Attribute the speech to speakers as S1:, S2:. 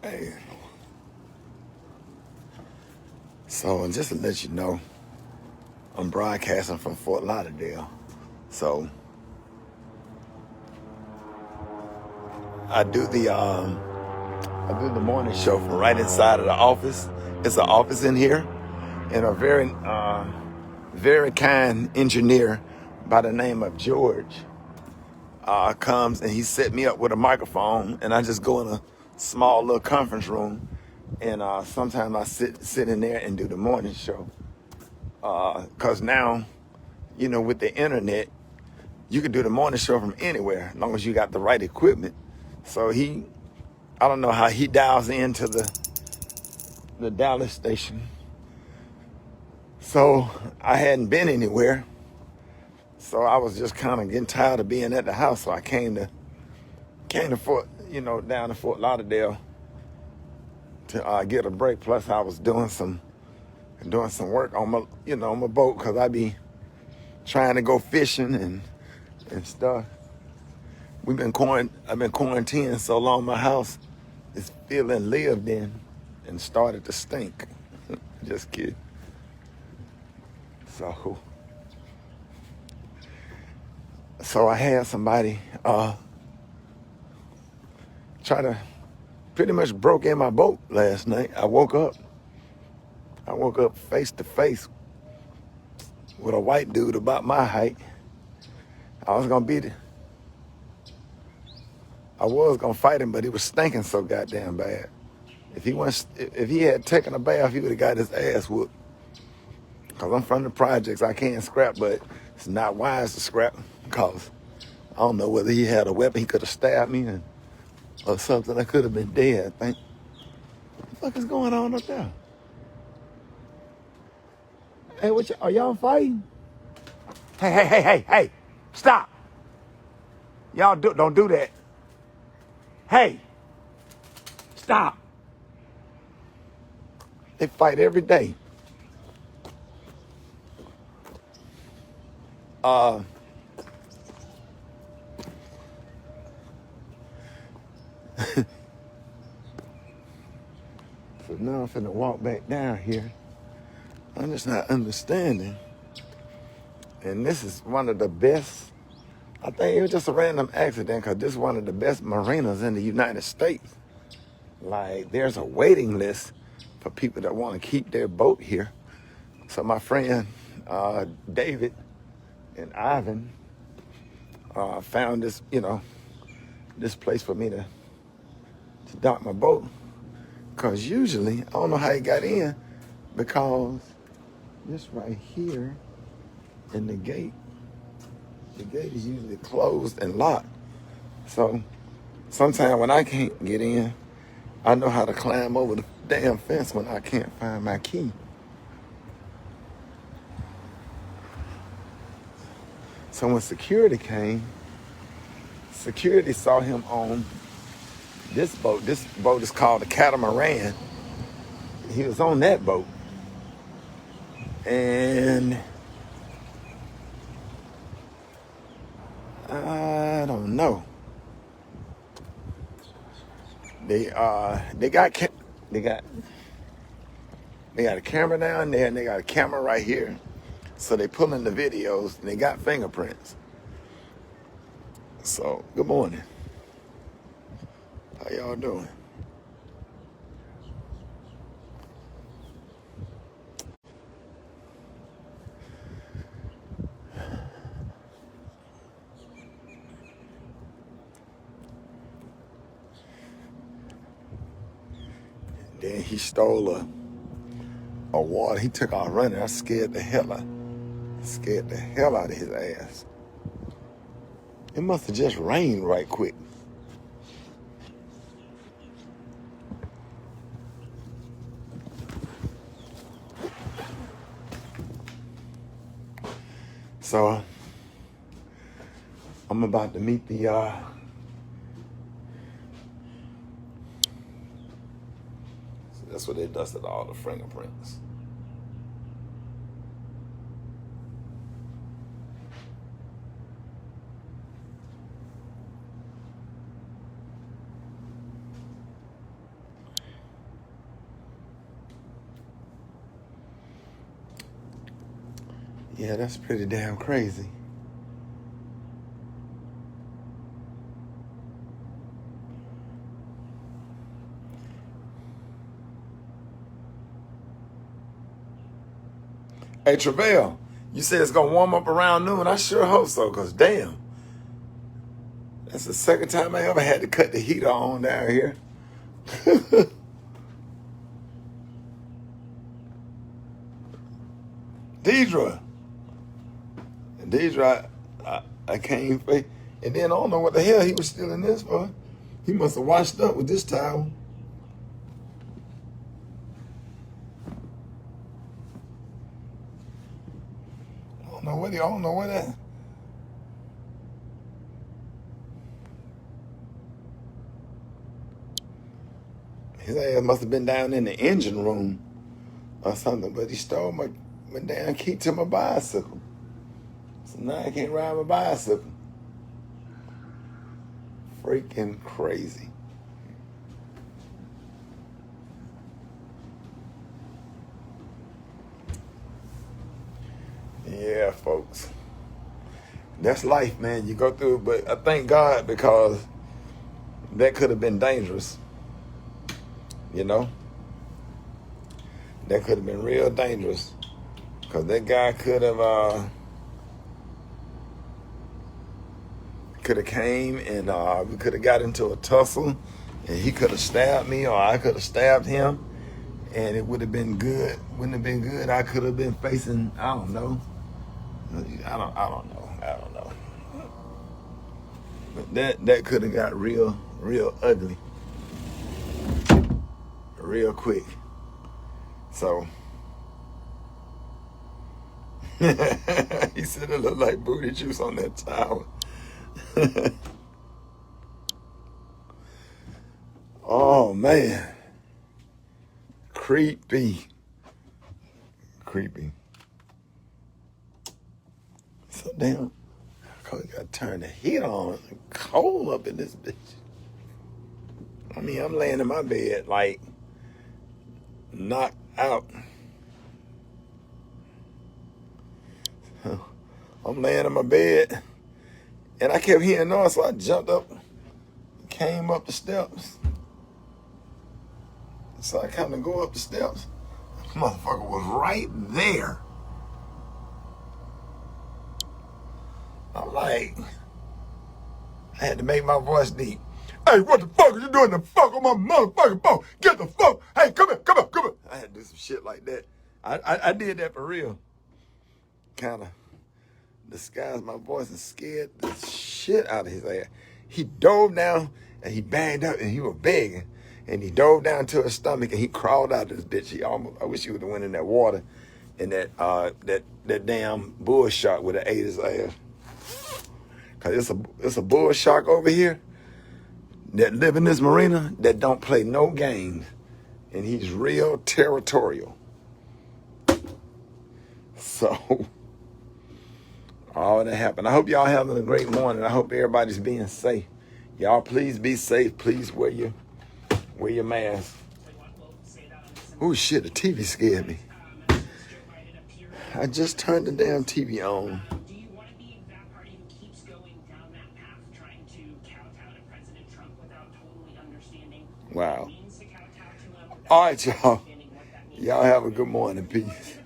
S1: Hey, so just to let you know, I'm broadcasting from Fort Lauderdale. So I do the morning show from right inside of the office. It's an office in here, and a very kind engineer by the name of George comes and he set me up with a microphone, and I just go in a small little conference room, and sometimes I sit in there and do the morning show. Cause now, with the internet, you can do the morning show from anywhere, as long as you got the right equipment. So I don't know how he dials into the Dallas station. So I hadn't been anywhere. So I was just kind of getting tired of being at the house. So I came to Fort, down to Fort Lauderdale to get a break. Plus I was doing some work on my boat, cause I be trying to go fishing and stuff. I've been quarantined so long, my house is feeling lived in and started to stink. Just kidding. So I had somebody try to pretty much broke in my boat last night. I woke up face to face with a white dude about my height. I was gonna fight him, but he was stinking so goddamn bad. If he had taken a bath, he would have got his ass whooped. Cause I'm from the projects, I can't scrap, but it's not wise to scrap. Cause I don't know whether he had a weapon. He could have stabbed me or something. I could have been dead, I think. What the fuck is going on up there? Hey, are y'all fighting? Hey, stop. Y'all don't do that. Hey, stop. They fight every day. So now I'm finna walk back down here. I'm just not understanding. And this is one of the best, I think it was just a random accident, because this is one of the best marinas in the United States. Like, there's a waiting list for people that want to keep their boat here. So my friend David and Ivan found this, this place for me to dock my boat. Because usually, I don't know how he got in, because this right here in the gate is usually closed and locked. So sometimes when I can't get in, I know how to climb over the damn fence when I can't find my key. So when security came, security saw him on this boat. This boat is called the Catamaran. He was on that boat. And I don't know. They got a camera down there, and they got a camera right here. So they pulling the videos, and they got fingerprints. So good morning. How y'all doing? Then he stole a water. He took off running. I scared the hell out of his ass. It must have just rained right quick. So I'm about to meet the that's what they dusted all the fingerprints. Yeah, that's pretty damn crazy. Hey, Travell, you said it's going to warm up around noon. I sure hope so, because damn. That's the second time I ever had to cut the heater on down here. Deidre, I came, and then I don't know what the hell he was still in this for. He must have washed up with this towel. I don't know what that. His ass must have been down in the engine room or something, but he stole my damn key to my bicycle. So now I can't ride my bicycle. Freaking crazy. Yeah, folks. That's life, man. You go through it, but I thank God because that could have been dangerous. You know? That could have been real dangerous. Because that guy could have came and we could have got into a tussle and he could have stabbed me or I could have stabbed him and it would have been good. Wouldn't have been good. I could have been facing, I don't know. I don't know. But that could have got real ugly real quick. So he said it looked like booty juice on that towel. Oh man. Creepy. So damn. You gotta turn the heat on. It's cold up in this bitch. I mean, I'm laying in my bed like knocked out. I'm laying in my bed and I kept hearing noise, so I jumped up, came up the steps. So I kind of go up the steps. The motherfucker was right there. I'm like, I had to make my voice deep. Hey, what the fuck are you doing the fuck on my motherfucking phone? Get the fuck. Hey, come here. I had to do some shit like that. I did that for real. Kind of disguised my voice and scared the shit out of his ass. He dove down and he banged up and he was begging. And he dove down to his stomach and he crawled out of this bitch. I wish he would have went in that water and that damn bull shark would have ate his ass. Cause it's a bull shark over here that live in this marina that don't play no games. And he's real territorial. So all that happened. I hope y'all having a great morning. I hope everybody's being safe. Y'all please be safe. Please wear your mask. Oh shit, the TV scared me. I just turned the damn TV on. Wow. All right, y'all. Y'all have a good morning. Peace.